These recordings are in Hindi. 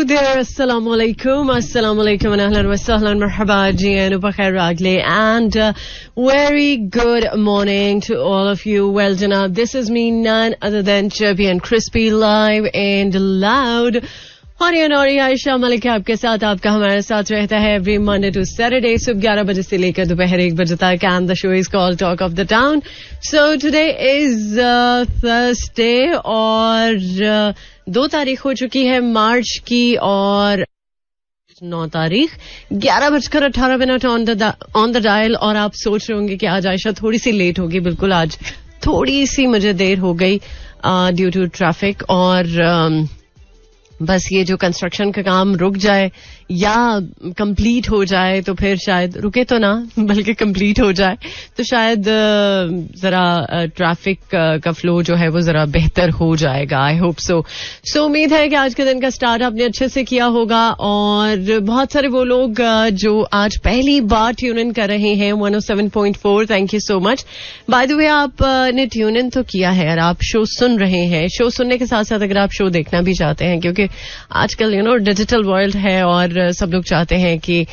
there, assalamu alaikum and ahlan wa sahlan, marhaba ji and ubakhair ragle, and very good morning to all of you. Well, Janab, this is me, none other than Chubby and Crispy, live and loud. Haryana Ayesha Malik आपके साथ, आपका हमारे साथ रहता है एवरी मंडे टू सैटरडे सुबह 11 बजे से लेकर दोपहर 1 बजे तक, and the show is called talk of the town. So today is Thursday और 2 तारीख हो चुकी है मार्च की और 9 तारीख 11:18 ऑन द डायल. और आप सोच रहे होंगे कि आज आयशा थोड़ी सी लेट होगी. बिल्कुल, आज थोड़ी सी मुझे देर हो गई ड्यू टू ट्रैफिक. और बस ये जो कंस्ट्रक्शन का काम रुक जाए या कंप्लीट हो जाए तो फिर शायद, रुके तो ना बल्कि कंप्लीट हो जाए तो शायद जरा ट्रैफिक का फ्लो जो है वो जरा बेहतर हो जाएगा. I hope so. सो उम्मीद है कि आज के दिन का स्टार्ट आपने अच्छे से किया होगा. और बहुत सारे वो लोग जो आज पहली बार ट्यून इन कर रहे हैं 107.4, thank you so much. By the way, आपने ट्यून इन तो किया है और आप शो सुन रहे हैं. शो सुनने के साथ साथ अगर आप शो देखना भी चाहते हैं, क्योंकि आजकल डिजिटल वर्ल्ड है और सब लोग चाहते हैं कि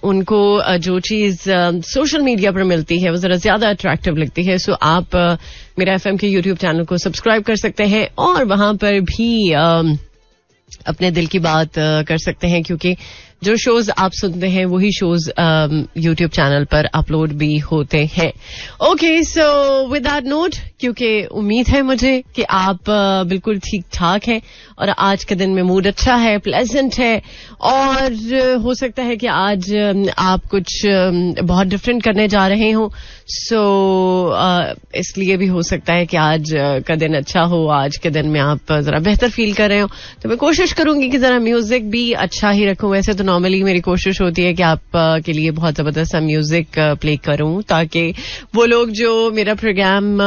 उनको जो चीज सोशल मीडिया पर मिलती है वो जरा ज्यादा अट्रैक्टिव लगती है. सो आप मेरा एफएम के यूट्यूब चैनल को सब्सक्राइब कर सकते हैं और वहां पर भी अपने दिल की बात कर सकते हैं, क्योंकि जो शोज आप सुनते हैं वही शोज यूट्यूब चैनल पर अपलोड भी होते हैं. Okay, so with that note, क्योंकि उम्मीद है मुझे कि आप बिल्कुल ठीक ठाक हैं और आज के दिन में मूड अच्छा है, प्लेजेंट है. और हो सकता है कि आज आप कुछ बहुत डिफरेंट करने जा रहे हो. सो इसलिए भी हो सकता है कि आज का दिन अच्छा हो, आज के दिन में आप जरा बेहतर फील कर रहे हो. तो मैं कोशिश करूंगी कि जरा म्यूजिक भी अच्छा ही रखूं. वैसे तो नॉर्मली मेरी कोशिश होती है कि आप के लिए बहुत जबरदस्त सा म्यूजिक प्ले करूं, ताकि वो लोग जो मेरा प्रोग्राम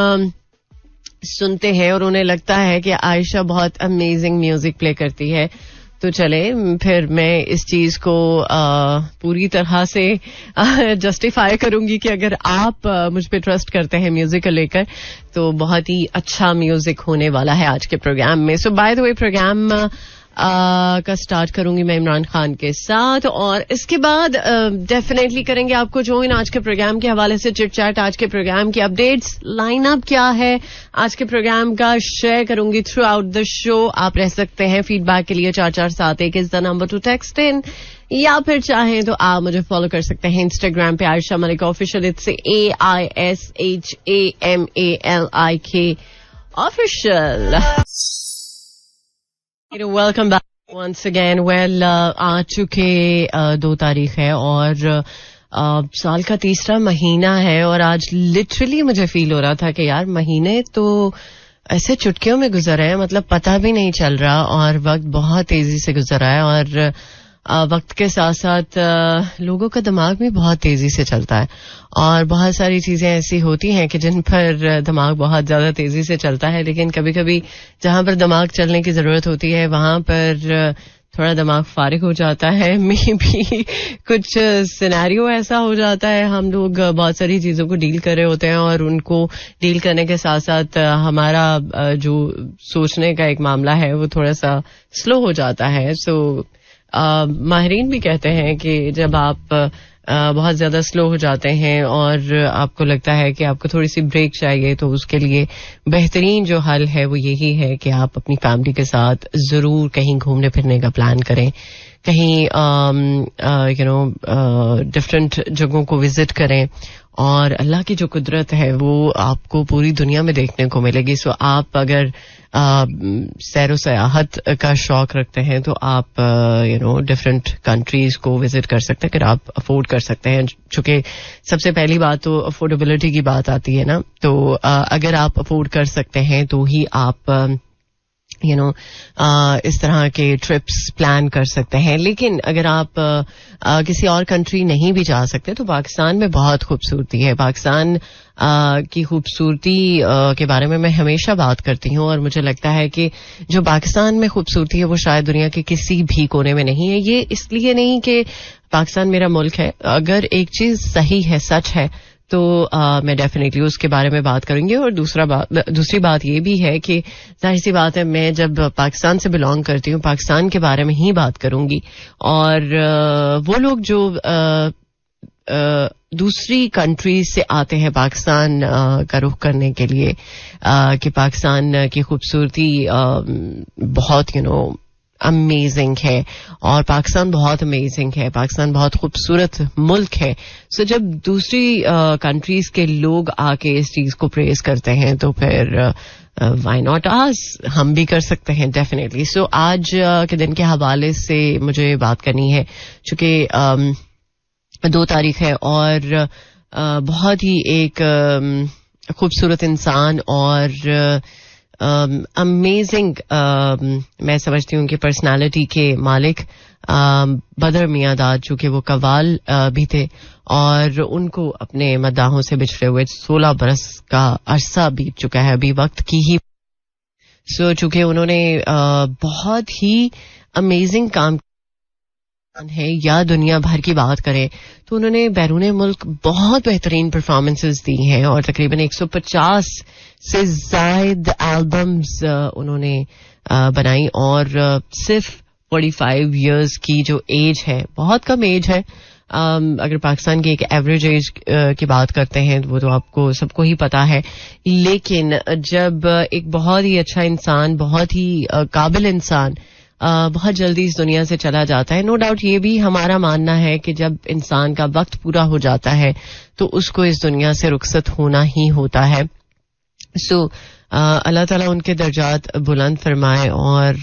सुनते हैं और उन्हें लगता है कि आयशा बहुत अमेजिंग म्यूजिक प्ले करती है, तो चले फिर मैं इस चीज को पूरी तरह से जस्टिफाई करूंगी कि अगर आप मुझ पे ट्रस्ट करते हैं म्यूजिक को लेकर तो बहुत ही अच्छा म्यूजिक होने वाला है आज के प्रोग्राम में. सो बाय द वे, प्रोग्राम का स्टार्ट करूंगी मैं इमरान खान के साथ और इसके बाद डेफिनेटली करेंगे आपको ज्वाइन आज के प्रोग्राम के हवाले से चिट चैट. आज के प्रोग्राम की अपडेट्स, लाइन अप क्या है आज के प्रोग्राम का, शेयर करूंगी थ्रू आउट द शो. आप रह सकते हैं फीडबैक के लिए 4471 is the number two text in, या फिर चाहें तो आप मुझे फॉलो कर सकते हैं इंस्टाग्राम पे Aisha Malik official. It's AISHAMALIK official. Welcome back once again. Well, आज चुके 2 तारीख है और साल का तीसरा महीना है और आज लिटरली मुझे फील हो रहा था कि यार महीने तो ऐसे चुटकियों में गुजर रहे हैं, मतलब पता भी नहीं चल रहा और वक्त बहुत तेजी से गुजर रहा है. और वक्त के साथ साथ लोगों का दिमाग भी बहुत तेजी से चलता है और बहुत सारी चीजें ऐसी होती हैं कि जिन पर दिमाग बहुत ज्यादा तेजी से चलता है, लेकिन कभी कभी जहां पर दिमाग चलने की जरूरत होती है वहां पर थोड़ा दिमाग फारिग हो जाता है. मे भी कुछ सिनेरियो ऐसा हो जाता है, हम लोग बहुत सारी चीजों को डील कर रहे होते हैं और उनको डील करने के साथ साथ हमारा जो सोचने का एक मामला है वो थोड़ा सा स्लो हो जाता है. सो माहिरीन भी कहते हैं कि जब आप बहुत ज्यादा स्लो हो जाते हैं और आपको लगता है कि आपको थोड़ी सी ब्रेक चाहिए, तो उसके लिए बेहतरीन जो हल है वो यही है कि आप अपनी फैमिली के साथ जरूर कहीं घूमने फिरने का प्लान करें, कहीं डिफरेंट जगहों को विजिट करें और अल्लाह की जो कुदरत है वो आपको पूरी दुनिया में देखने को मिलेगी. सो आप अगर सैर सयाहत का शौक रखते हैं तो आप डिफरेंट कंट्रीज को विजिट कर सकते हैं अगर आप अफोर्ड कर सकते हैं. चूंकि सबसे पहली बात तो अफोर्डेबिलिटी की बात आती है ना, तो अगर आप अफोर्ड कर सकते हैं तो ही आप इस तरह के ट्रिप्स प्लान कर सकते हैं. लेकिन अगर आप किसी और कंट्री नहीं भी जा सकते तो पाकिस्तान में बहुत खूबसूरती है. पाकिस्तान की खूबसूरती के बारे में मैं हमेशा बात करती हूँ और मुझे लगता है कि जो पाकिस्तान में खूबसूरती है वो शायद दुनिया के किसी भी कोने में नहीं है. ये इसलिए नहीं कि पाकिस्तान मेरा मुल्क है, अगर एक चीज सही है, सच है, तो मैं डेफिनेटली उसके बारे में बात करूंगी. और दूसरी बात ये भी है कि जाहिर सी बात है, मैं जब पाकिस्तान से बिलोंग करती हूँ, पाकिस्तान के बारे में ही बात करूंगी. और वो लोग जो दूसरी कंट्रीज से आते हैं पाकिस्तान का रुख करने के लिए, कि पाकिस्तान की खूबसूरती बहुत अमेजिंग है, और पाकिस्तान बहुत अमेजिंग है, पाकिस्तान बहुत खूबसूरत मुल्क है. सो जब दूसरी कंट्रीज के लोग आके इस चीज को प्रेज करते हैं, तो फिर व्हाई नॉट आस, हम भी कर सकते हैं डेफिनेटली. सो आज के दिन के हवाले से मुझे बात करनी है, चूंकि 2 तारीख है, और बहुत ही एक खूबसूरत इंसान और अमेजिंग मैं समझती हूँ कि पर्सनालिटी के मालिक बदर मियादाद, जो कि वो कव्वाल भी थे, और उनको अपने मद्दाहों से बिछड़े हुए 16 बरस का अरसा बीत चुका है. अभी वक्त की ही चूंकि उन्होंने बहुत ही अमेजिंग काम है, या दुनिया भर की बात करें तो उन्होंने बैरून मुल्क बहुत बेहतरीन परफॉर्मेंसेस दी हैं, और तकरीबन 150 से ज्यादा एल्बम्स उन्होंने बनाई. और सिर्फ 45 इयर्स की जो एज है, बहुत कम एज है. अगर पाकिस्तान की एक एवरेज एज की बात करते हैं, वो तो आपको सबको ही पता है. लेकिन जब एक बहुत ही अच्छा इंसान, बहुत ही काबिल इंसान बहुत जल्दी इस दुनिया से चला जाता है, नो डाउट ये भी हमारा मानना है कि जब इंसान का वक्त पूरा हो जाता है तो उसको इस दुनिया से रुखसत होना ही होता है. सो अल्लाह ताला उनके दर्जात बुलंद फरमाए, और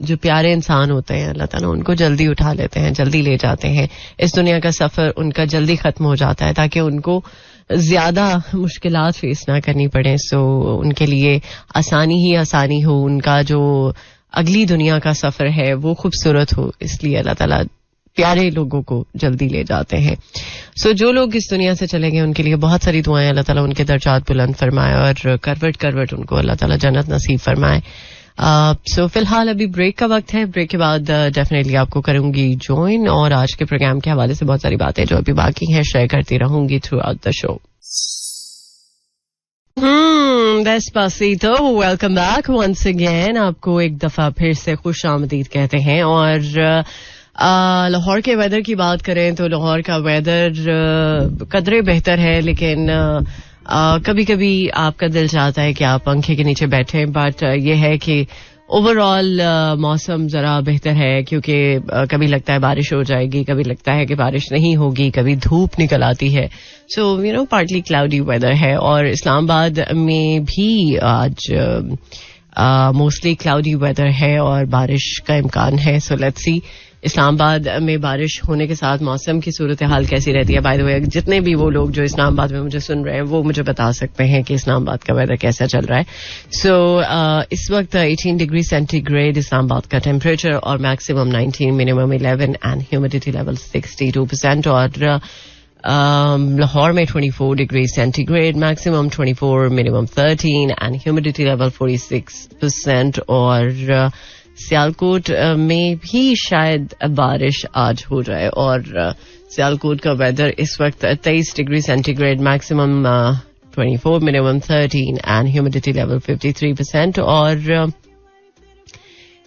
जो प्यारे इंसान होते हैं, अल्लाह ताला उनको जल्दी उठा लेते हैं, जल्दी ले जाते हैं. इस दुनिया का सफर उनका जल्दी खत्म हो जाता है, ताकि उनको ज्यादा मुश्किलात फेस ना करनी पड़े. सो उनके लिए आसानी ही आसानी हो, उनका जो अगली दुनिया का सफर है वो खूबसूरत हो, इसलिए अल्लाह ताला प्यारे लोगों को जल्दी ले जाते हैं. सो जो लोग इस दुनिया से चले गए, उनके लिए बहुत सारी दुआएं, अल्लाह ताला उनके दर्जात बुलंद फरमाए, और करवट करवट उनको अल्लाह ताला जन्नत नसीब फरमाए. सो फिलहाल अभी ब्रेक का वक्त है. ब्रेक के बाद डेफिनेटली आपको करूंगी ज्वाइन, और आज के प्रोग्राम के हवाले से बहुत सारी बातें जो अभी बाकी हैं शेयर करती रहूंगी throughout the show. Despacito, welcome back once again. आपको एक दफा फिर से खुश आमदीद कहते हैं. और लाहौर के वेदर की बात करें तो लाहौर का वेदर कदरे बेहतर है, लेकिन कभी कभी आपका दिल चाहता है कि आप पंखे के नीचे बैठें. बट ये है कि ओवरऑल मौसम जरा बेहतर है, क्योंकि कभी लगता है बारिश हो जाएगी, कभी लगता है कि बारिश नहीं होगी, कभी धूप निकल आती है. सो पार्टली क्लाउडी वेदर है. और इस्लामाबाद में भी आज मोस्टली क्लाउडी वेदर है और बारिश का इम्कान है. सो लेट्स सी इस्लामाबाद में बारिश होने के साथ मौसम की सूरत हाल कैसी रहती है. बाय द वे, जितने भी वो लोग जो इस्लामाबाद में मुझे सुन रहे हैं, वो मुझे बता सकते हैं कि इस्लामाबाद का वेदर कैसा चल रहा है. सो इस वक्त 18 डिग्री सेंटीग्रेड इस्लामाबाद का टेम्परेचर, और maximum 19, minimum 11, and humidity level 62%. और लाहौर में 24 degree centigrade, maximum 24, minimum 13, and humidity level 46%. और सियालकोट में भी शायद बारिश आज हो जाए. और सियालकोट का वेदर इस वक्त 23 degree centigrade, maximum 24, minimum 13, and humidity level 53%. और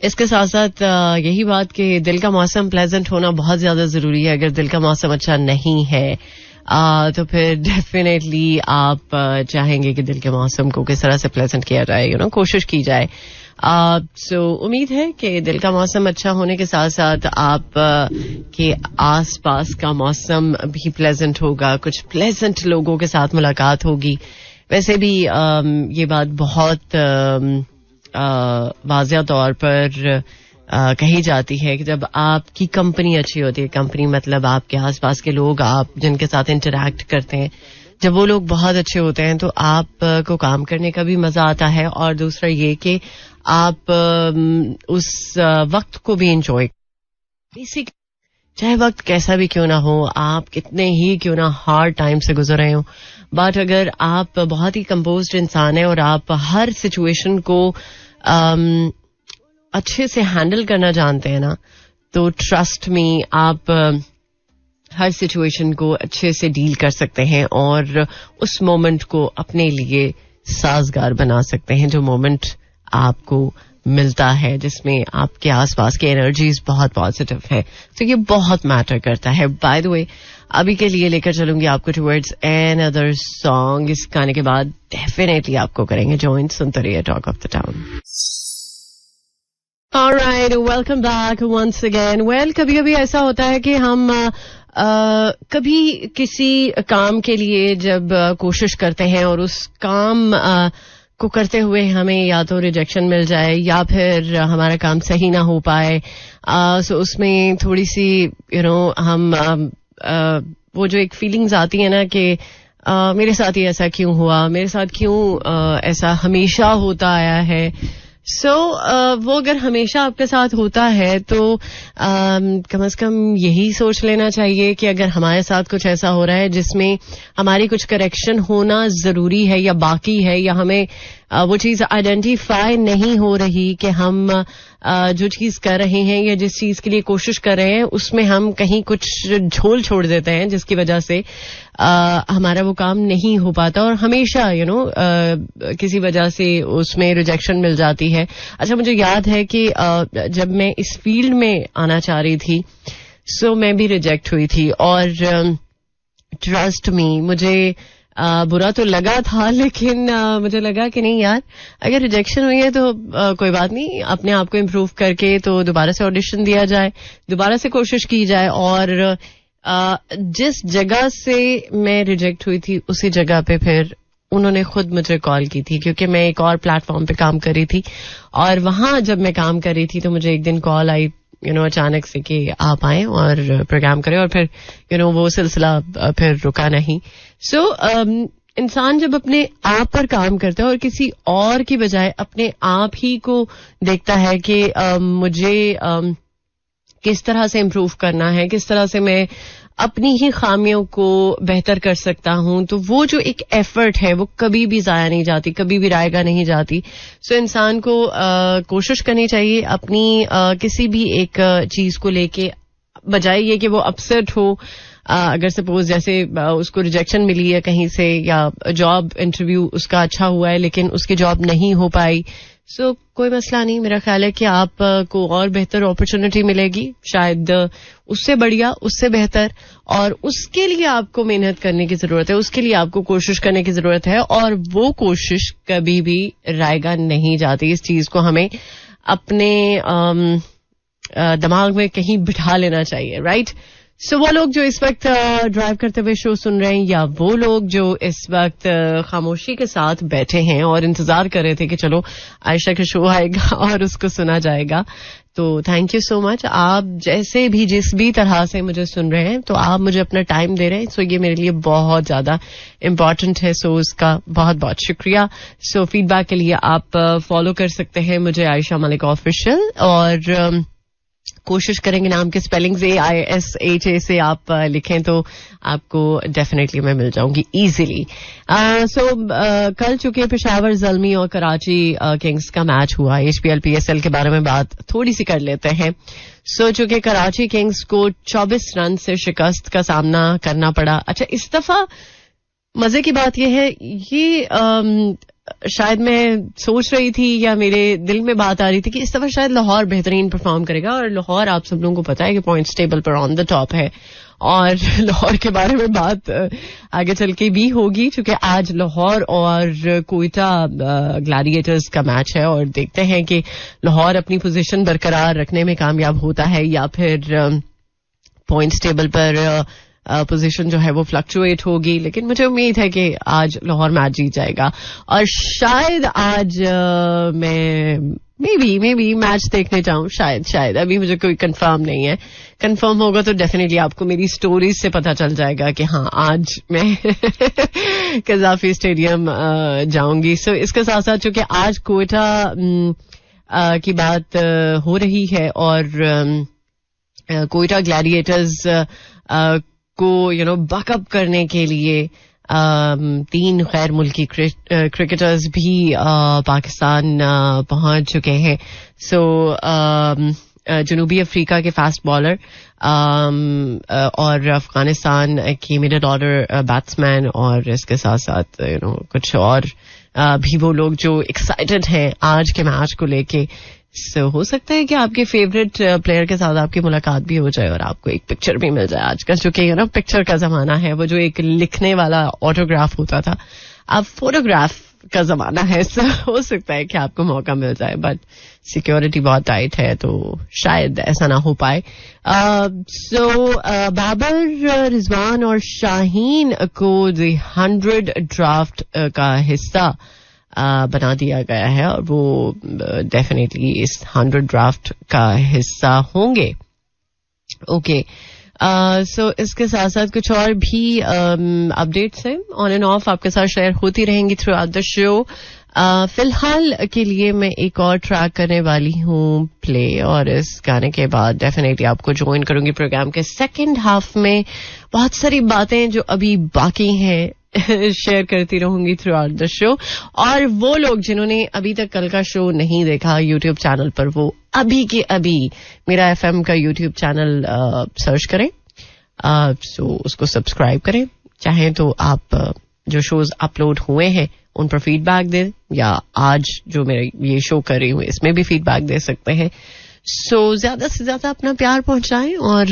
इसके साथ साथ यही बात कि दिल का मौसम प्लेजेंट होना बहुत ज्यादा जरूरी है. अगर दिल का मौसम अच्छा नहीं है तो फिर डेफिनेटली आप चाहेंगे कि दिल के मौसम को किस तरह से प्लेजेंट किया जाए, कोशिश की जाए. सो उम्मीद है कि दिल का मौसम अच्छा होने के साथ साथ आप के आस पास का मौसम भी प्लेजेंट होगा, कुछ प्लेजेंट लोगों के साथ मुलाकात होगी. वैसे भी ये बात बहुत वाज़िया तौर पर कही जाती है कि जब आपकी कंपनी अच्छी होती है, कंपनी मतलब आपके आसपास के लोग, आप जिनके साथ इंटरैक्ट करते हैं, जब वो लोग बहुत अच्छे होते हैं तो आप को काम करने का भी मजा आता है. और दूसरा ये कि आप उस वक्त को भी एंजॉय, बेसिक चाहे वक्त कैसा भी क्यों ना हो, आप कितने ही क्यों ना हार्ड टाइम से गुजर रहे हो, बट अगर आप बहुत ही कंपोज्ड इंसान है और आप हर सिचुएशन को अच्छे से हैंडल करना जानते हैं ना, तो ट्रस्ट मी, आप हर सिचुएशन को अच्छे से डील कर सकते हैं और उस मोमेंट को अपने लिए साजगार बना सकते हैं, जो मोमेंट आपको मिलता है जिसमें आपके आसपास की एनर्जीज बहुत पॉजिटिव है. तो ये बहुत मैटर करता है. बाय द वे, अभी के लिए लेकर चलूंगी आपको टुवर्ड्स एन अदर सॉन्ग. इस गाने के बाद डेफिनेटली आपको करेंगे ज्वाइन. सुनते रहिए talk of the town. Alright, welcome back once again. Well, कभी-कभी ऐसा होता है कि हम कभी किसी काम के लिए जब कोशिश करते हैं और उस काम को करते हुए हमें या तो रिजेक्शन मिल जाए या फिर हमारा काम सही ना हो पाए, सो उसमें थोड़ी सी हम वो जो एक फीलिंग्स आती है ना कि मेरे साथ ही ऐसा क्यों हुआ, मेरे साथ क्यों ऐसा हमेशा होता आया है. वो अगर हमेशा आपके साथ होता है तो कम से कम यही सोच लेना चाहिए कि अगर हमारे साथ कुछ ऐसा हो रहा है जिसमें हमारी कुछ करेक्शन होना जरूरी है या बाकी है, या हमें वो चीज आइडेंटिफाई नहीं हो रही कि हम जो चीज कर रहे हैं या जिस चीज के लिए कोशिश कर रहे हैं उसमें हम कहीं कुछ झोल छोड़ देते हैं जिसकी वजह से हमारा वो काम नहीं हो पाता और हमेशा किसी वजह से उसमें रिजेक्शन मिल जाती है. अच्छा, मुझे याद है कि जब मैं इस फील्ड में आना चाह रही थी मैं भी रिजेक्ट हुई थी और ट्रस्ट मी, मुझे बुरा तो लगा था, लेकिन मुझे लगा कि नहीं यार, अगर रिजेक्शन हुई है तो कोई बात नहीं, अपने आप को इम्प्रूव करके तो दोबारा से ऑडिशन दिया जाए, दोबारा से कोशिश की जाए. और जिस जगह से मैं रिजेक्ट हुई थी उसी जगह पे फिर उन्होंने खुद मुझे कॉल की थी, क्योंकि मैं एक और प्लेटफॉर्म पे काम कर रही थी और वहां जब मैं काम कर रही थी तो मुझे एक दिन कॉल आई अचानक से कि आप आए और प्रोग्राम करें, और फिर वो सिलसिला फिर रुका नहीं. इंसान जब अपने आप पर काम करता है और किसी और की बजाय अपने आप ही को देखता है कि मुझे किस तरह से इम्प्रूव करना है, किस तरह से मैं अपनी ही खामियों को बेहतर कर सकता हूं, तो वो जो एक एफर्ट है वो कभी भी जाया नहीं जाती, कभी भी रायगा नहीं जाती. इंसान को कोशिश करनी चाहिए अपनी किसी भी एक चीज को लेके, बजाय ये कि वो अपसेट हो. अगर सपोज जैसे उसको रिजेक्शन मिली है कहीं से या जॉब इंटरव्यू उसका अच्छा हुआ है लेकिन उसकी जॉब नहीं हो पाई, कोई मसला नहीं. मेरा ख्याल है कि आप को और बेहतर अपॉर्चुनिटी मिलेगी, शायद उससे बढ़िया, उससे बेहतर, और उसके लिए आपको मेहनत करने की जरूरत है, उसके लिए आपको कोशिश करने की जरूरत है. और वो कोशिश कभी भी रायगा नहीं जाती. इस चीज को हमें अपने दिमाग में कहीं बिठा लेना चाहिए, राइट? वो लोग जो इस वक्त ड्राइव करते हुए शो सुन रहे हैं, या वो लोग जो इस वक्त खामोशी के साथ बैठे हैं और इंतजार कर रहे थे कि चलो आयशा का शो आएगा और उसको सुना जाएगा, तो थैंक यू सो मच. आप जैसे भी जिस भी तरह से मुझे सुन रहे हैं, तो आप मुझे अपना टाइम दे रहे हैं, ये मेरे लिए बहुत ज्यादा इम्पोर्टेंट है. उसका बहुत बहुत शुक्रिया. फीडबैक के लिए आप फॉलो कर सकते हैं मुझे आयशा मलिक ऑफिशियल, और कोशिश करेंगे नाम के स्पेलिंग्स AISHA से आप लिखें तो आपको डेफिनेटली मैं मिल जाऊंगी इजीली. कल चुके पेशावर ज़ल्मी और कराची किंग्स का मैच हुआ. HPL PSL के बारे में बात थोड़ी सी कर लेते हैं. चूंकि कराची किंग्स को 24 रन से शिकस्त का सामना करना पड़ा. अच्छा, इस दफा मजे की बात यह है, ये शायद मैं सोच रही थी या मेरे दिल में बात आ रही थी कि इस दफा शायद लाहौर बेहतरीन परफॉर्म करेगा, और लाहौर आप सब लोगों को पता है कि पॉइंट्स टेबल पर ऑन द टॉप है, और लाहौर के बारे में बात आगे चल के भी होगी, क्योंकि आज लाहौर और कोयटा ग्लैडिएटर्स का मैच है, और देखते हैं कि लाहौर अपनी पोजीशन बरकरार रखने में कामयाब होता है या फिर पॉइंट्स टेबल पर पोजीशन जो है वो फ्लक्चुएट होगी. लेकिन मुझे उम्मीद है कि आज लाहौर मैच जीत जाएगा, और शायद आज मैं मे बी मैच देखने जाऊं, शायद अभी मुझे कोई कंफर्म नहीं है. कंफर्म होगा तो डेफिनेटली आपको मेरी स्टोरीज से पता चल जाएगा कि हाँ, आज मैं कज़ाफी स्टेडियम जाऊंगी. इसके साथ साथ चूंकि आज कोयटा की बात हो रही है और कोयटा ग्लैडिएटर्स को बकअप करने के लिए 3 गैर मुल्की क्रिकेटर्स भी पाकिस्तान पहुंच चुके हैं. जनूबी अफ्रीका के फास्ट बॉलर और अफगानिस्तान के मिडिल ऑर्डर बैट्समैन और इसके साथ साथ कुछ और भी वो लोग जो एक्साइटेड हैं आज के मैच को लेके. सो हो सकता है कि आपके फेवरेट प्लेयर के साथ आपकी मुलाकात भी हो जाए और आपको एक पिक्चर भी मिल जाए. आजकल जो कि पिक्चर का जमाना है, वो जो एक लिखने वाला ऑटोग्राफ होता था, अब फोटोग्राफ का जमाना है. सो हो सकता है कि आपको मौका मिल जाए, बट सिक्योरिटी बहुत टाइट है तो शायद ऐसा ना हो पाए. बाबर, रिजवान और शाहीन को 100 ड्राफ्ट का हिस्सा बना दिया गया है और वो डेफिनेटली इस 100 ड्राफ्ट का हिस्सा होंगे. ओके, सो इसके साथ साथ कुछ और भी अपडेट्स हैं ऑन एंड ऑफ आपके साथ शेयर होती रहेंगी थ्रू आउट द शो. फिलहाल के लिए मैं एक और ट्रैक करने वाली हूँ प्ले, और इस गाने के बाद डेफिनेटली आपको ज्वाइन करूंगी प्रोग्राम के सेकंड हाफ में. बहुत सारी बातें जो अभी बाकी हैं शेयर करती रहूंगी थ्रू आउट द शो. और वो लोग जिन्होंने अभी तक कल का शो नहीं देखा यूट्यूब चैनल पर, वो अभी के अभी मेरा FM का यूट्यूब चैनल सर्च करें, सो उसको सब्सक्राइब करें. चाहें तो आप जो शोज अपलोड हुए हैं उन पर फीडबैक दें, या आज जो मैं ये शो कर रही हूँ इसमें भी फीडबैक दे सकते हैं. सो ज्यादा से ज्यादा अपना प्यार पहुंचाएं और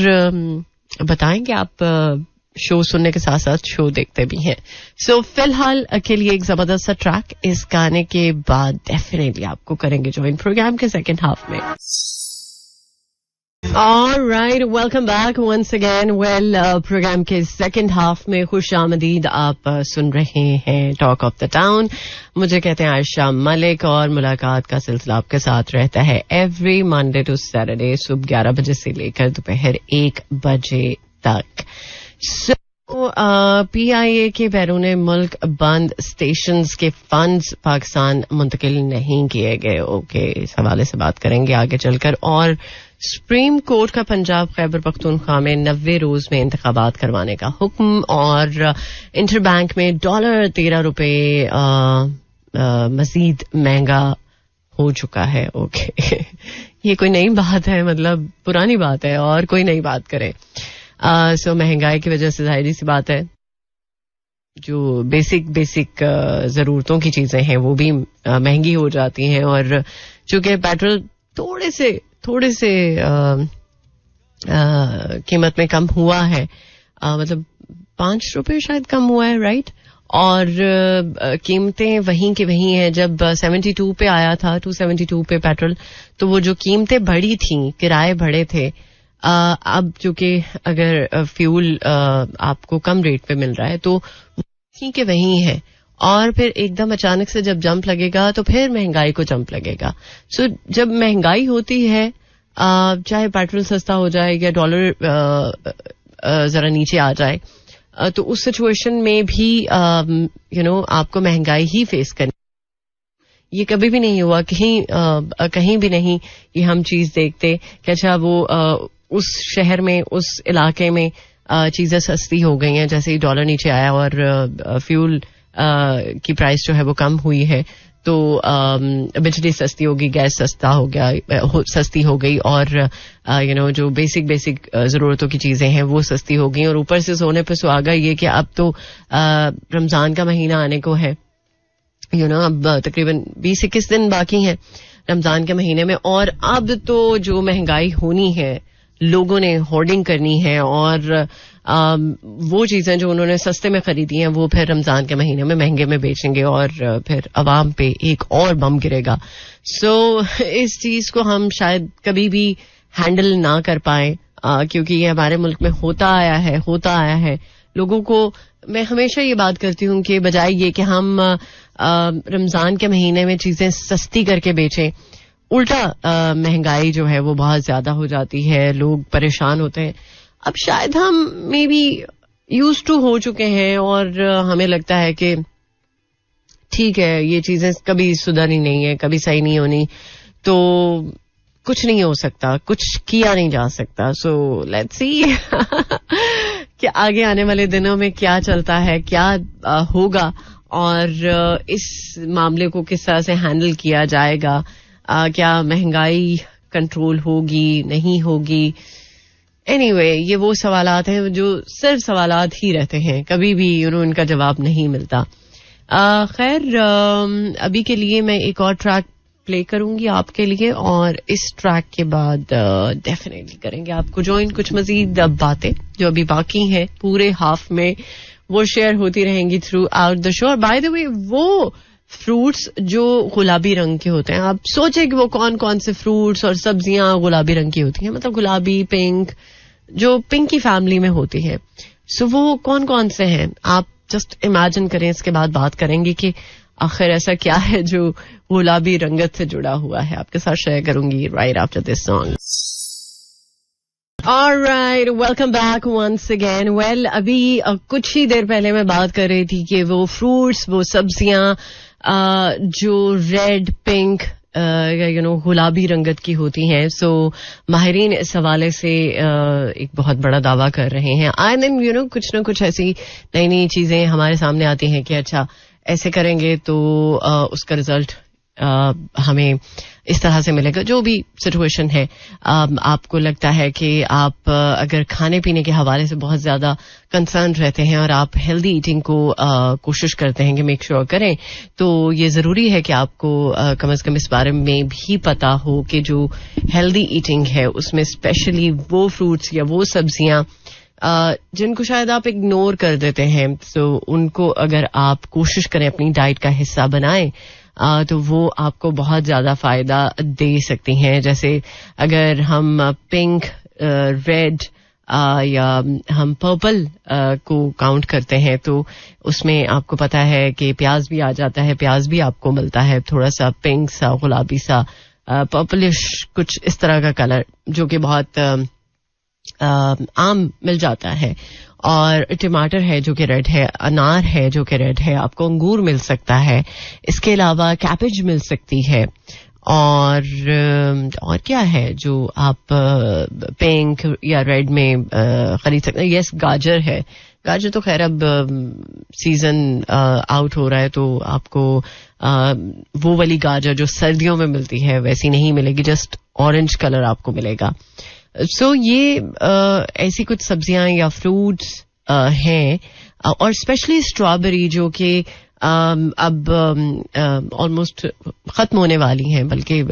बताएं कि आप शो सुनने के साथ साथ शो देखते भी हैं. सो फिलहाल के लिए एक जबरदस्त सा ट्रैक, इस गाने के बाद डेफिनेटली आपको करेंगे ज्वाइन प्रोग्राम के सेकंड हाफ में. Alright, welcome back once again. Well, program के सेकंड हाफ में खुशामदीद. आप सुन रहे हैं टॉक ऑफ द टाउन. मुझे कहते हैं आयशा मलिक और मुलाकात का सिलसिला आपके साथ रहता है एवरी मंडे टू सैटरडे सुबह 11 बजे से लेकर दोपहर 1 बजे तक. PIA के बैरून मुल्क बंद स्टेशंस के फंड्स पाकिस्तान मुंतकिल नहीं किए गए. ओके, इस हवाले से बात करेंगे आगे चलकर. और सुप्रीम कोर्ट का पंजाब खैबर पख्तूनख्वा में 90 रोज में इंतखाबात करवाने का हुक्म. और इंटरबैंक में $13 मजीद महंगा हो चुका है. ओके ये कोई नई बात है, मतलब पुरानी बात है और कोई नई बात करे. सो महंगाई की वजह से जाहिर सी बात है जो बेसिक जरूरतों की चीजें हैं वो भी महंगी हो जाती हैं. और चूंकि पेट्रोल थोड़े से कीमत में कम हुआ है, मतलब $5 शायद कम हुआ है, राइट. और कीमतें वहीं की वहीं हैं. जब 72 पे आया था, 272 पे पेट्रोल, तो वो जो कीमतें बढ़ी थी, किराए बढ़े थे, अब चूंकि अगर फ्यूल आपको कम रेट पे मिल रहा है तो वहीं के वहीं है. और फिर एकदम अचानक से जब जंप लगेगा तो फिर महंगाई को जंप लगेगा. सो जब महंगाई होती है, चाहे पेट्रोल सस्ता हो जाए या डॉलर जरा नीचे आ जाए, तो उस सिचुएशन में भी आपको महंगाई ही फेस करनी. ये कभी भी नहीं हुआ कहीं भी नहीं कि हम चीज देखते कि अच्छा वो उस शहर में, उस इलाके में चीजें सस्ती हो गई हैं जैसे ही डॉलर नीचे आया और फ्यूल की प्राइस जो है वो कम हुई है, तो बिजली सस्ती होगी, गैस सस्ती हो गई और जो बेसिक जरूरतों की चीजें हैं वो सस्ती हो गई. और ऊपर से सोने पे सुहागा ये कि अब तो रमजान का महीना आने को है. अब तकरीबन 20-21 दिन बाकी हैं रमजान के महीने में, और अब तो जो महंगाई होनी है, लोगों ने होर्डिंग करनी है और वो चीजें जो उन्होंने सस्ते में खरीदी हैं वो फिर रमजान के महीने में महंगे में बेचेंगे और फिर अवाम पे एक और बम गिरेगा. सो इस चीज को हम शायद कभी भी हैंडल ना कर पाए, क्योंकि ये हमारे मुल्क में होता आया है. लोगों को मैं हमेशा ये बात करती हूँ कि बजाय ये कि हम रमजान के महीने में चीजें सस्ती करके बेचें, उल्टा महंगाई जो है वो बहुत ज्यादा हो जाती है, लोग परेशान होते हैं. अब शायद हम मे बी यूज टू हो चुके हैं और हमें लगता है कि ठीक है ये चीजें कभी सुधरनी नहीं है, कभी सही नहीं होनी, तो कुछ नहीं हो सकता, कुछ किया नहीं जा सकता. सो लेट्स सी कि आगे आने वाले दिनों में क्या चलता है, क्या होगा और इस मामले को किस तरह से हैंडल किया जाएगा. क्या महंगाई कंट्रोल होगी नहीं होगी. एनीवे, ये वो सवालात हैं जो सिर्फ सवालात ही रहते हैं, कभी भी इनका जवाब नहीं मिलता. खैर, अभी के लिए मैं एक और ट्रैक प्ले करूंगी आपके लिए और इस ट्रैक के बाद डेफिनेटली करेंगे आपको ज्वाइन. कुछ मजीद बातें जो अभी बाकी हैं पूरे हाफ में वो शेयर होती रहेंगी through out the show. By the way, वो फ्रूट्स जो गुलाबी रंग के होते हैं, आप सोचे कि वो कौन कौन से फ्रूट्स और सब्जियां गुलाबी रंग की होती हैं, मतलब गुलाबी, पिंक, जो पिंक की फैमिली में होती है. सो वो कौन कौन से हैं आप जस्ट इमेजिन करें. इसके बाद बात करेंगे कि आखिर ऐसा क्या है जो गुलाबी रंगत से जुड़ा हुआ है. आपके साथ शेयर करूंगी right after this song. Alright, welcome back once again. Well, अभी कुछ ही देर पहले मैं बात कर रही थी कि वो फ्रूट्स, वो सब्जियां जो रेड, पिंक, गुलाबी रंगत की होती हैं. सो माहिरीन इस हवाले से एक बहुत बड़ा दावा कर रहे हैं. आए दिन कुछ ना कुछ ऐसी नई नई चीजें हमारे सामने आती हैं कि अच्छा ऐसे करेंगे तो उसका रिजल्ट हमें इस तरह से मिलेगा. जो भी सिचुएशन है, आपको लगता है कि आप अगर खाने पीने के हवाले से बहुत ज्यादा कंसर्न रहते हैं और आप हेल्दी ईटिंग को कोशिश करते हैं कि मेक श्योर करें, तो ये जरूरी है कि आपको कम से कम इस बारे में भी पता हो कि जो हेल्दी ईटिंग है उसमें स्पेशली वो फ्रूट्स या वो सब्जियां जिनको शायद आप इग्नोर कर देते हैं, तो उनको अगर आप कोशिश करें अपनी डाइट का हिस्सा बनाएं तो वो आपको बहुत ज्यादा फायदा दे सकती हैं. जैसे अगर हम पिंक, रेड या हम पर्पल को काउंट करते हैं तो उसमें आपको पता है कि प्याज भी आ जाता है. प्याज भी आपको मिलता है थोड़ा सा पिंक सा, गुलाबी सा, पर्पलिश कुछ इस तरह का कलर जो कि बहुत आम मिल जाता है. और टमाटर है जो कि रेड है, अनार है जो कि रेड है, आपको अंगूर मिल सकता है. इसके अलावा कैबेज मिल सकती है. और क्या है जो आप पिंक या रेड में खरीद सकते हैं. यस, गाजर है. गाजर तो खैर अब सीजन आउट हो रहा है तो आपको वो वाली गाजर जो सर्दियों में मिलती है वैसी नहीं मिलेगी, जस्ट ऑरेंज कलर आपको मिलेगा. सो ये ऐसी कुछ सब्जियां या फ्रूट्स हैं. और स्पेशली स्ट्रॉबेरी जो कि अब ऑलमोस्ट खत्म होने वाली हैं, बल्कि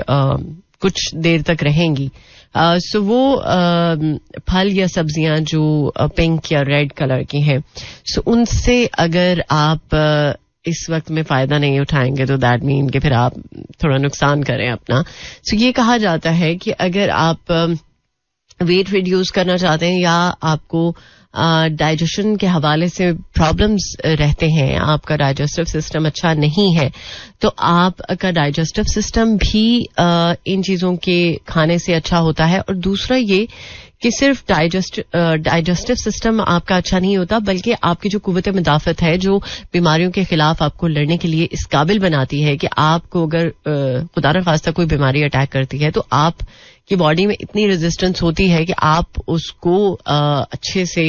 कुछ देर तक रहेंगी. सो वो फल या सब्जियां जो पिंक या रेड कलर की हैं, सो उनसे अगर आप इस वक्त में फायदा नहीं उठाएंगे तो दैट मीन कि फिर आप थोड़ा नुकसान करें अपना. सो ये कहा जाता है कि अगर आप वेट रिड्यूस करना चाहते हैं या आपको डाइजेशन के हवाले से प्रॉब्लम्स रहते हैं, आपका डाइजेस्टिव सिस्टम अच्छा नहीं है, तो आपका डाइजेस्टिव सिस्टम भी इन चीजों के खाने से अच्छा होता है. और दूसरा ये कि सिर्फ डाइजेस्टिव सिस्टम आपका अच्छा नहीं होता, बल्कि आपकी जो कुव्वत मुदाफत है, जो बीमारियों के खिलाफ आपको लड़ने के लिए इस काबिल बनाती है कि आपको अगर खुदा न खास्ता कोई बीमारी अटैक करती है तो आप की बॉडी में इतनी रेजिस्टेंस होती है कि आप उसको अच्छे से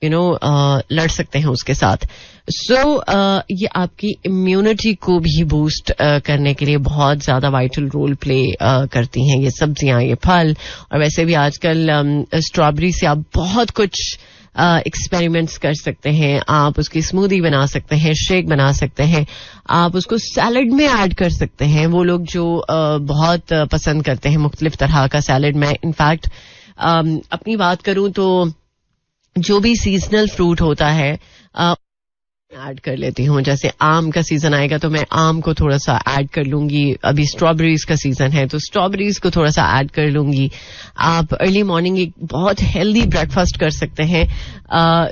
लड़ सकते हैं उसके साथ. सो ये आपकी इम्यूनिटी को भी बूस्ट करने के लिए बहुत ज्यादा वाइटल रोल प्ले करती हैं ये सब्जियां, ये फल. और वैसे भी आजकल स्ट्रॉबेरी से आप बहुत कुछ एक्सपेरिमेंट्स कर सकते हैं. आप उसकी स्मूदी बना सकते हैं, शेक बना सकते हैं, आप उसको सैलड में ऐड कर सकते हैं. वो लोग जो बहुत पसंद करते हैं मुख्तलिफ तरह का सैलड में. इनफैक्ट अपनी बात करूं तो जो भी सीजनल फ्रूट होता है ऐड कर लेती हूँ. जैसे आम का सीजन आएगा तो मैं आम को थोड़ा सा ऐड कर लूंगी. अभी स्ट्रॉबेरीज का सीजन है तो स्ट्रॉबेरीज को थोड़ा सा ऐड कर लूंगी. आप अर्ली मॉर्निंग एक बहुत हेल्दी ब्रेकफास्ट कर सकते हैं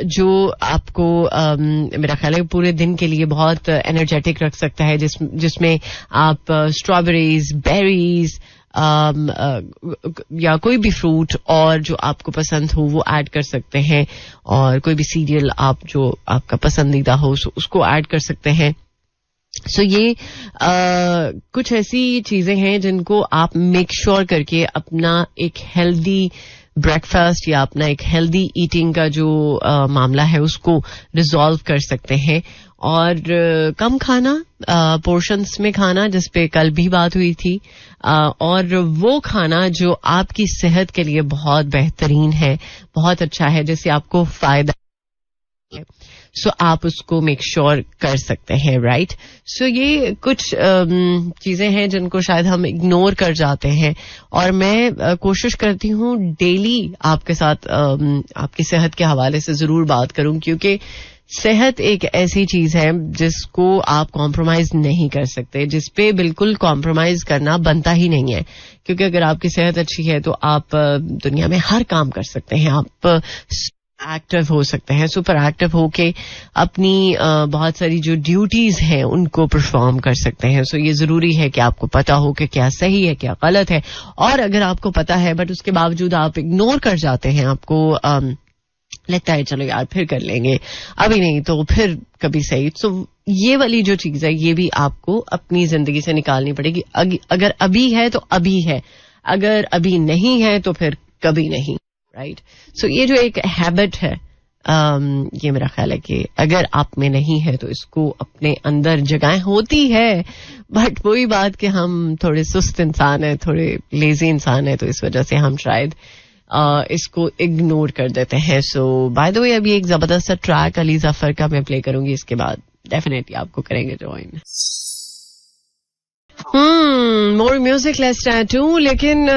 जो आपको मेरा ख्याल है पूरे दिन के लिए बहुत एनर्जेटिक रख सकता है, जिसमें आप स्ट्रॉबेरीज, बेरीज या कोई भी फ्रूट और जो आपको पसंद हो वो ऐड कर सकते हैं. और कोई भी सीरियल आप जो आपका पसंदीदा हो उसको ऐड कर सकते हैं. सो ये कुछ ऐसी चीजें हैं जिनको आप मेक श्योर करके अपना एक हेल्दी ब्रेकफास्ट या अपना एक हेल्दी ईटिंग का जो मामला है उसको रिजॉल्व कर सकते हैं. और कम खाना, पोर्शंस में खाना, जिस पे कल भी बात हुई थी, और वो खाना जो आपकी सेहत के लिए बहुत बेहतरीन है, बहुत अच्छा है, जिससे आपको फायदा है, सो आप उसको मेक श्योर कर सकते हैं, राइट. सो ये कुछ चीजें हैं जिनको शायद हम इग्नोर कर जाते हैं, और मैं कोशिश करती हूँ डेली आपके साथ आपकी सेहत के हवाले से जरूर बात करूं, क्योंकि सेहत एक ऐसी चीज है जिसको आप कॉम्प्रोमाइज नहीं कर सकते, जिसपे बिल्कुल कॉम्प्रोमाइज करना बनता ही नहीं है, क्योंकि अगर आपकी सेहत अच्छी है तो आप दुनिया में हर काम कर सकते हैं, आप एक्टिव हो सकते हैं, सुपर एक्टिव होके अपनी बहुत सारी जो ड्यूटीज हैं उनको परफॉर्म कर सकते हैं. सो ये जरूरी है कि आपको पता हो कि क्या सही है क्या गलत है, और अगर आपको पता है बट उसके बावजूद आप इग्नोर कर जाते हैं, आपको लगता है चलो यार फिर कर लेंगे, अभी नहीं तो फिर कभी सही. सो ये वाली जो चीज है ये भी आपको अपनी जिंदगी से निकालनी पड़ेगी. अगर अभी है तो अभी है, अगर अभी नहीं है तो फिर कभी नहीं, राइट. सो ये जो एक हैबिट है, ये मेरा ख्याल है कि अगर आप में नहीं है तो इसको अपने अंदर जगह होती है, बट वही बात कि हम थोड़े सुस्त इंसान है, थोड़े लेजी इंसान है, तो इस वजह से हम शायद इसको इग्नोर कर देते हैं. सो बाय द वे अभी एक जबरदस्त ट्रैक अली जफर का मैं प्ले करूंगी, इसके बाद डेफिनेटली आपको करेंगे ज्वाइन. मोर म्यूजिक लेस टैटू. लेकिन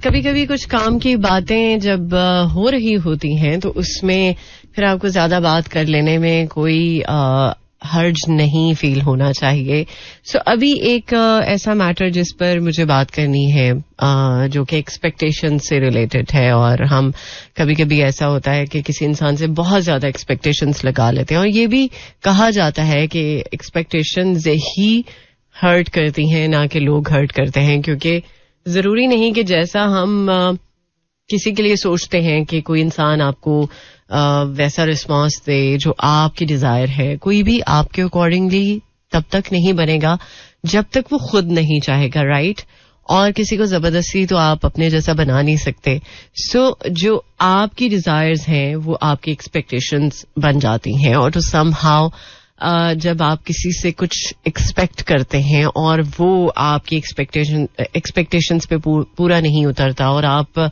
कभी कभी कुछ काम की बातें जब हो रही होती हैं तो उसमें फिर आपको ज्यादा बात कर लेने में कोई हर्ज नहीं फील होना चाहिए. सो अभी एक ऐसा मैटर जिस पर मुझे बात करनी है, जो कि एक्सपेक्टेशन से रिलेटेड है, और हम कभी कभी ऐसा होता है कि किसी इंसान से बहुत ज्यादा एक्सपेक्टेशंस लगा लेते हैं, और ये भी कहा जाता है कि एक्सपेक्टेशंस ही हर्ट करती हैं, ना कि लोग हर्ट करते हैं, क्योंकि जरूरी नहीं कि जैसा हम किसी के लिए सोचते हैं कि कोई इंसान आपको वैसा रिस्पॉन्स दे जो आपकी डिजायर है. कोई भी आपके अकॉर्डिंगली तब तक नहीं बनेगा जब तक वो खुद नहीं चाहेगा, राइट. और किसी को जबरदस्ती तो आप अपने जैसा बना नहीं सकते. सो जो आपकी डिजायर्स हैं वो आपकी एक्सपेक्टेशंस बन जाती हैं, और तो समहाउ जब आप किसी से कुछ एक्सपेक्ट करते हैं और वो आपकी एक्सपेक्टेशंस पे पूरा नहीं उतरता, और आप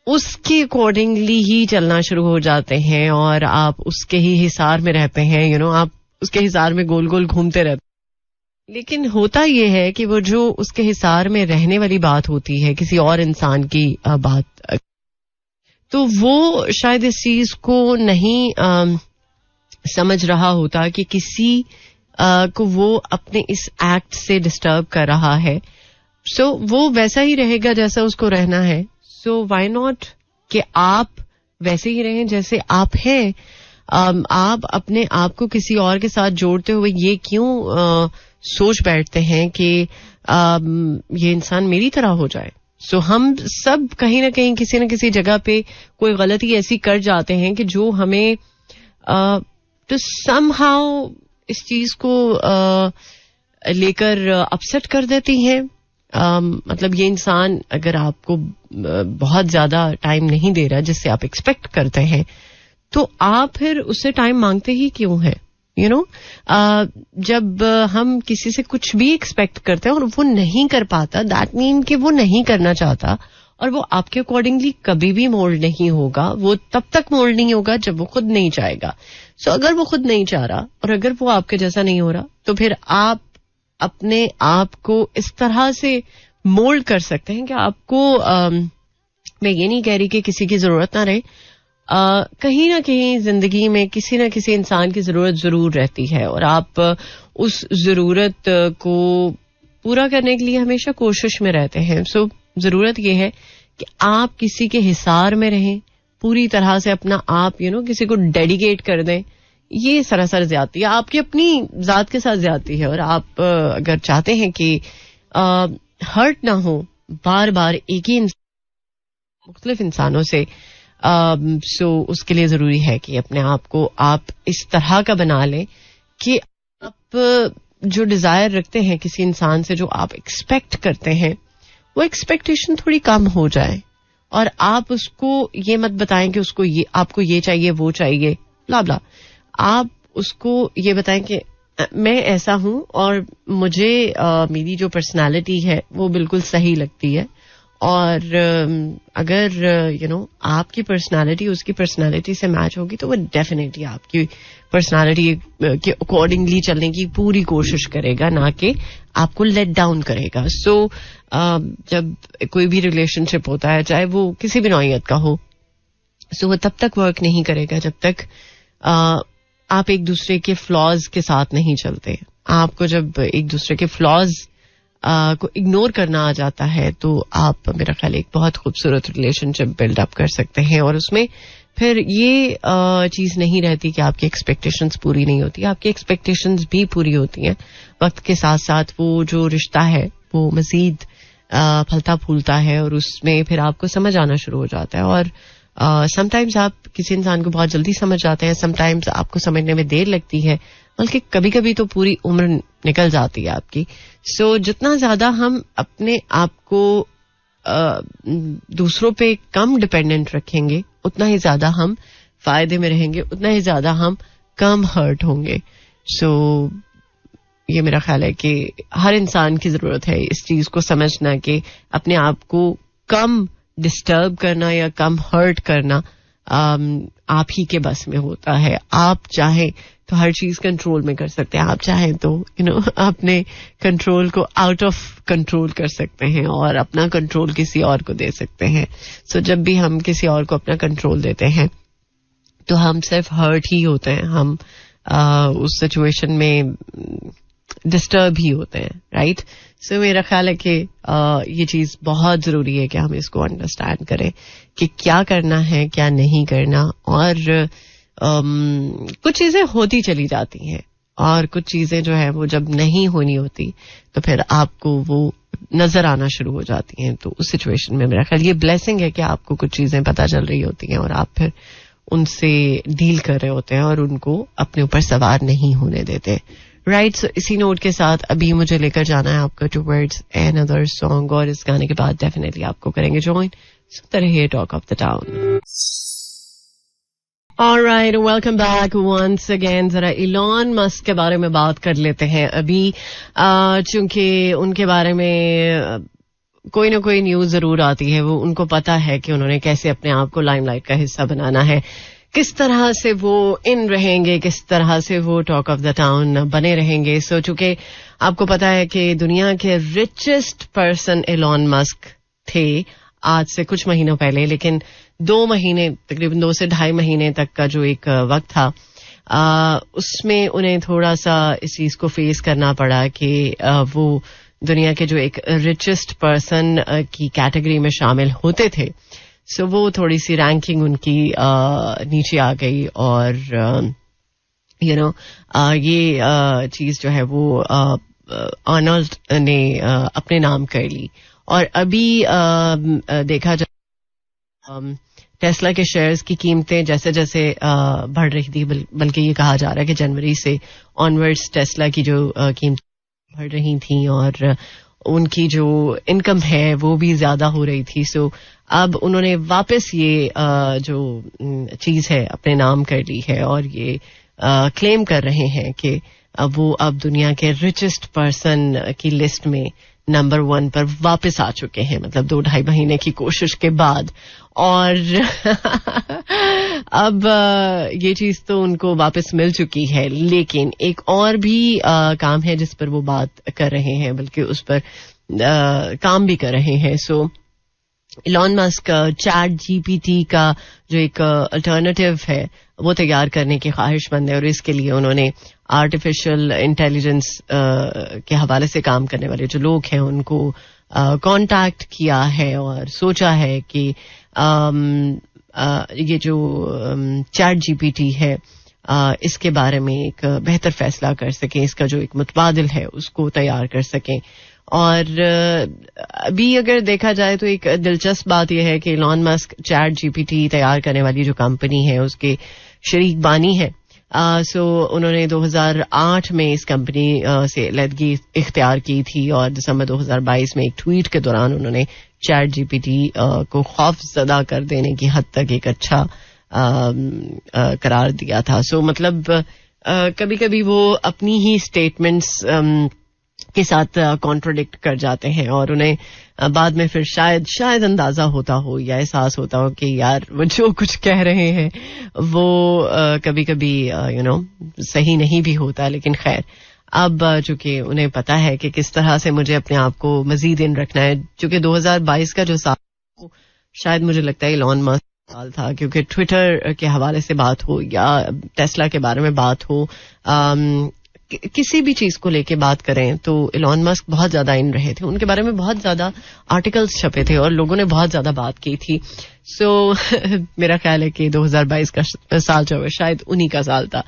उसके अकॉर्डिंगली ही चलना शुरू हो जाते हैं, और आप उसके ही हिसार में रहते हैं, आप उसके हिसार में गोल गोल घूमते रहते हैं. लेकिन होता यह है कि वो जो उसके हिसार में रहने वाली बात होती है, किसी और इंसान की बात, तो वो शायद इस चीज को नहीं समझ रहा होता कि किसी को वो अपने इस एक्ट से डिस्टर्ब कर रहा है. सो वो वैसा ही रहेगा जैसा उसको रहना है. सो व्हाई नॉट कि आप वैसे ही रहें जैसे आप हैं. आप अपने आप को किसी और के साथ जोड़ते हुए ये क्यों सोच बैठते हैं कि ये इंसान मेरी तरह हो जाए. सो हम सब कहीं ना कहीं किसी न किसी जगह पे कोई गलती ऐसी कर जाते हैं कि जो हमें तो समहाउ इस चीज को लेकर अपसेट कर देती हैं. मतलब ये इंसान अगर आपको बहुत ज्यादा टाइम नहीं दे रहा जिससे आप एक्सपेक्ट करते हैं, तो आप फिर उससे टाइम मांगते ही क्यों हैं. जब हम किसी से कुछ भी एक्सपेक्ट करते हैं और वो नहीं कर पाता, दैट मीन कि वो नहीं करना चाहता, और वो आपके अकॉर्डिंगली कभी भी मोल्ड नहीं होगा. वो तब तक मोल्ड नहीं होगा जब वो खुद नहीं चाहेगा. सो अगर वो खुद नहीं चाह रहा और अगर वो आपके जैसा नहीं हो रहा, तो फिर आप अपने आप को इस तरह से मोल्ड कर सकते हैं कि आपको मैं ये नहीं कह रही कि किसी की जरूरत ना रहे, कहीं ना कहीं जिंदगी में किसी ना किसी इंसान की जरूरत जरूर रहती है, और आप उस जरूरत को पूरा करने के लिए हमेशा कोशिश में रहते हैं. सो जरूरत यह है कि आप किसी के हिसार में रहें, पूरी तरह से अपना आप किसी को डेडिकेट कर दें. ये सरासर ज्यादती है, आपकी अपनी जात के साथ ज्यादती है. और आप अगर चाहते हैं कि हर्ट ना हो बार बार एक ही मुख्तलिफ इंसानों से, सो उसके लिए जरूरी है कि अपने आप को आप इस तरह का बना लें कि आप जो डिजायर रखते हैं किसी इंसान से, जो आप एक्सपेक्ट करते हैं, वो एक्सपेक्टेशन थोड़ी कम हो जाए, और आप उसको ये मत बताएं कि उसको ये आपको ये चाहिए वो चाहिए ब्ला ब्ला. आप उसको ये बताएं कि मैं ऐसा हूं और मुझे मेरी जो पर्सनालिटी है वो बिल्कुल सही लगती है, और अगर आपकी पर्सनालिटी उसकी पर्सनालिटी से मैच होगी तो वो डेफिनेटली आपकी पर्सनालिटी के अकॉर्डिंगली चलने की पूरी कोशिश करेगा, ना कि आपको लेट डाउन करेगा. सो जब कोई भी रिलेशनशिप होता है, चाहे वो किसी भी नौइयत का हो, सो वो तब तक वर्क नहीं करेगा जब तक आप एक दूसरे के फ्लॉज के साथ नहीं चलते. आपको जब एक दूसरे के फ्लॉज को इग्नोर करना आ जाता है तो आप, मेरा ख्याल, एक बहुत खूबसूरत रिलेशनशिप बिल्डअप कर सकते हैं. और उसमें फिर ये चीज नहीं रहती कि आपकी एक्सपेक्टेशंस पूरी नहीं होती. आपकी एक्सपेक्टेशंस भी पूरी होती हैं. वक्त के साथ साथ वो जो रिश्ता है वो मजीद फलता फूलता है और उसमें फिर आपको समझ आना शुरू हो जाता है. और समटाइम्स आप किसी इंसान को बहुत जल्दी समझ जाते हैं, समटाइम्स आपको समझने में देर लगती है, बल्कि कभी कभी तो पूरी उम्र निकल जाती है आपकी. सो जितना ज्यादा हम अपने आप को दूसरों पे कम डिपेंडेंट रखेंगे, उतना ही ज्यादा हम फायदे में रहेंगे, उतना ही ज्यादा हम कम हर्ट होंगे. सो ये मेरा ख्याल है कि हर इंसान की जरूरत है इस चीज को समझना कि अपने आप को कम डिस्टर्ब करना या कम हर्ट करना आप ही के बस में होता है. आप चाहें तो हर चीज कंट्रोल में कर सकते हैं, आप चाहें तो अपने कंट्रोल को आउट ऑफ कंट्रोल कर सकते हैं और अपना कंट्रोल किसी और को दे सकते हैं. सो जब भी हम किसी और को अपना कंट्रोल देते हैं तो हम सिर्फ हर्ट ही होते हैं, हम उस सिचुएशन में डिस्टर्ब ही होते हैं, राइट. सो मेरा ख्याल है कि ये चीज बहुत जरूरी है कि हम इसको अंडरस्टैंड करें कि क्या करना है, क्या नहीं करना. और कुछ चीजें होती चली जाती हैं और कुछ चीजें जो है वो जब नहीं होनी होती तो फिर आपको वो नजर आना शुरू हो जाती हैं. तो उस सिचुएशन में मेरा ख्याल ये ब्लेसिंग है कि आपको कुछ चीजें पता चल रही होती हैं और आप फिर उनसे डील कर रहे होते हैं और उनको अपने ऊपर सवार नहीं होने देते, राइट. सो इसी नोट के साथ अभी मुझे लेकर जाना है आपका टुवर्ड्स अनदर सॉन्ग, और इस गाने के बाद डेफिनेटली आपको करेंगे ज्वाइन. सुनते रहिए talk of the town. Alright, welcome back once again. जरा इलॉन मस्क के बारे में बात कर लेते हैं अभी, चूंकि उनके बारे में कोई ना कोई न्यूज जरूर आती है. वो उनको पता है कि उन्होंने कैसे अपने आप को लाइमलाइट का हिस्सा बनाना है, किस तरह से वो इन रहेंगे, किस तरह से वो टॉक ऑफ द टाउन बने रहेंगे. सो चूंकि आपको पता है कि दुनिया के रिचेस्ट पर्सन इलॉन मस्क थे आज से कुछ महीनों पहले, लेकिन 2 महीने, तकरीबन 2 से 2.5 महीने तक का जो एक वक्त था, उसमें उन्हें थोड़ा सा इस चीज को फेस करना पड़ा कि वो दुनिया के जो एक रिचेस्ट पर्सन की कैटेगरी में शामिल होते थे. सो वो थोड़ी सी रैंकिंग उनकी नीचे आ गई और ये चीज जो है वो आर्नल्ड ने अपने नाम कर ली. और अभी देखा जाए टेस्ला के शेयर्स की कीमतें जैसे जैसे बढ़ रही थी, बल्कि ये कहा जा रहा है कि जनवरी से ऑनवर्ड्स टेस्ला की जो कीमतें बढ़ रही थी और उनकी जो इनकम है वो भी ज्यादा हो रही थी. सो अब उन्होंने वापस ये जो चीज है अपने नाम कर ली है और ये क्लेम कर रहे हैं कि वो अब दुनिया के रिचेस्ट पर्सन की लिस्ट में नंबर 1 पर वापस आ चुके हैं, मतलब 2-2.5 महीने की कोशिश के बाद. और अब ये चीज तो उनको वापस मिल चुकी है, लेकिन एक और भी काम है जिस पर वो बात कर रहे हैं, बल्कि उस पर काम भी कर रहे हैं. सो इलॉन मस्क चैट जीपीटी का जो एक अल्टरनेटिव है वो तैयार करने की ख्वाहिशमंद है और इसके लिए उन्होंने आर्टिफिशियल इंटेलिजेंस के हवाले से काम करने वाले जो लोग हैं उनको कांटेक्ट किया है और सोचा है कि ये जो चैट जीपीटी है इसके बारे में एक बेहतर फैसला कर सकें, इसका जो एक मुतबादिल है उसको तैयार कर सकें. और अभी अगर देखा जाए तो एक दिलचस्प बात यह है कि इलॉन मस्क चैट जीपीटी तैयार करने वाली जो कंपनी है उसके शरीक बानी है. सो उन्होंने 2008 में इस कंपनी से अलहदगी इख्तियार की थी और दिसंबर 2022 में एक ट्वीट के दौरान उन्होंने चैट जीपीटी को खौफजदा कर देने की हद तक एक अच्छा करार दिया था. सो मतलब कभी कभी वो अपनी ही स्टेटमेंट्स के साथ कॉन्ट्रोडिक्ट कर जाते हैं और उन्हें बाद में फिर शायद अंदाजा होता हो या एहसास होता हो कि यार वो जो कुछ कह रहे हैं वो कभी कभी सही नहीं भी होता. लेकिन खैर, अब चूंकि उन्हें पता है कि किस तरह से मुझे अपने आप को मजीद इन रखना है, चूंकि 2022 का जो साल शायद मुझे लगता है इलॉन मस्क साल था, क्योंकि ट्विटर के हवाले से बात हो या टेस्ला के बारे में बात हो, किसी भी चीज को लेके बात करें तो इलॉन मस्क बहुत ज्यादा इन रहे थे. उनके बारे में बहुत ज्यादा आर्टिकल्स छपे थे और लोगों ने बहुत ज्यादा बात की थी. सो मेरा ख्याल है कि 2022 का साल जो है शायद उन्हीं का साल था.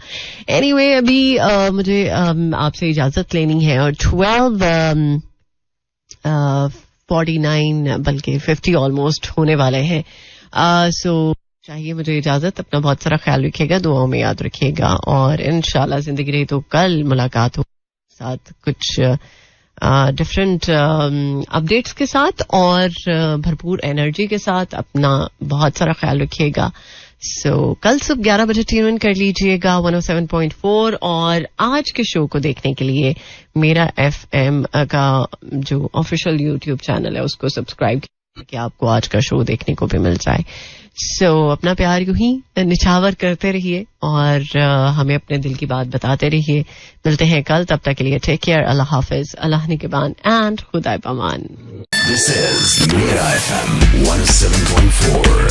एनीवे, अभी मुझे आपसे इजाजत लेनी है और 12:49 बल्कि 50 ऑलमोस्ट होने वाले हैं. सो चाहिए मुझे इजाजत. अपना बहुत सारा ख्याल रखिएगा, दुआओं में याद रखिएगा और इंशाल्लाह जिंदगी रही तो कल मुलाकात हो साथ कुछ डिफरेंट अपडेट्स के साथ और भरपूर एनर्जी के साथ. अपना बहुत सारा ख्याल रखिएगा. सो कल सुबह 11 बजे ट्यून इन कर लीजिएगा 107.4 और आज के शो को देखने के लिए मेरा FM का जो ऑफिशियल यूट्यूब चैनल है उसको सब्सक्राइब कि आपको आज का शो देखने को भी मिल जाए. सो अपना प्यार यूं ही निछावर करते रहिए और हमें अपने दिल की बात बताते रहिए. मिलते हैं कल, तब तक के लिए टेक केयर. अल्लाह हाफिज, अल्लाह निगहबान एंड खुदा पामान. This is Mira FM 107.4.